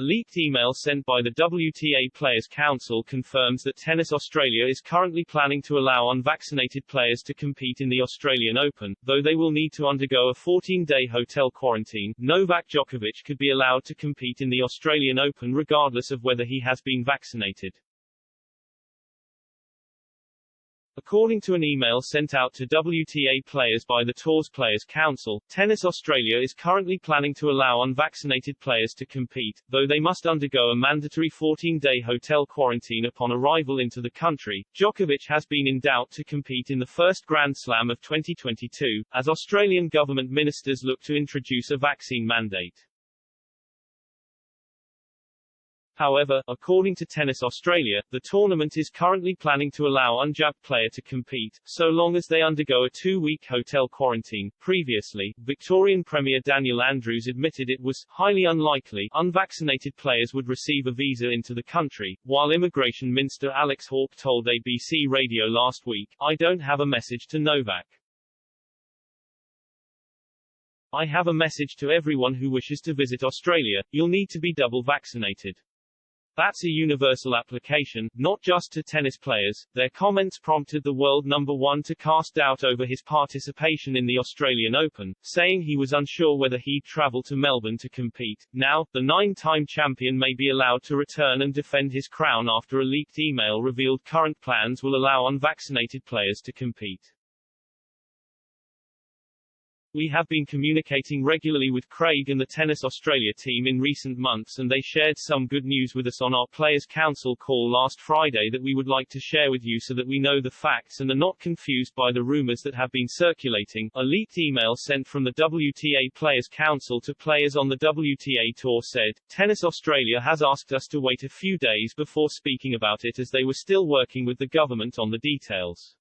leaked email sent by the WTA Players Council confirms that Tennis Australia is currently planning to allow unvaccinated players to compete in the Australian Open, though they will need to undergo a 14-day hotel quarantine. Novak Djokovic could be allowed to compete in the Australian Open regardless of whether he has been vaccinated. According to an email sent out to WTA players by the Tour's Players Council, Tennis Australia is currently planning to allow unvaccinated players to compete, though they must undergo a mandatory 14-day hotel quarantine upon arrival into the country. Djokovic has been in doubt to compete in the first Grand Slam of 2022, as Australian government ministers look to introduce a vaccine mandate. However, according to Tennis Australia, the tournament is currently planning to allow unjabbed player to compete, so long as they undergo a 2-week hotel quarantine. Previously, Victorian Premier Daniel Andrews admitted it was highly unlikely unvaccinated players would receive a visa into the country, while Immigration Minister Alex Hawke told ABC Radio last week, "I don't have a message to Novak. I have a message to everyone who wishes to visit Australia, you'll need to be double vaccinated. That's a universal application, not just to tennis players." Their comments prompted the world number one to cast doubt over his participation in the Australian Open, saying he was unsure whether he'd travel to Melbourne to compete. Now, the 9-time champion may be allowed to return and defend his crown after a leaked email revealed current plans will allow unvaccinated players to compete. "We have been communicating regularly with Craig and the Tennis Australia team in recent months, and they shared some good news with us on our Players Council call last Friday that we would like to share with you so that we know the facts and are not confused by the rumors that have been circulating," a leaked email sent from the WTA Players Council to players on the WTA Tour said. Tennis Australia has asked us to wait a few days before speaking about it as they were still working with the government on the details.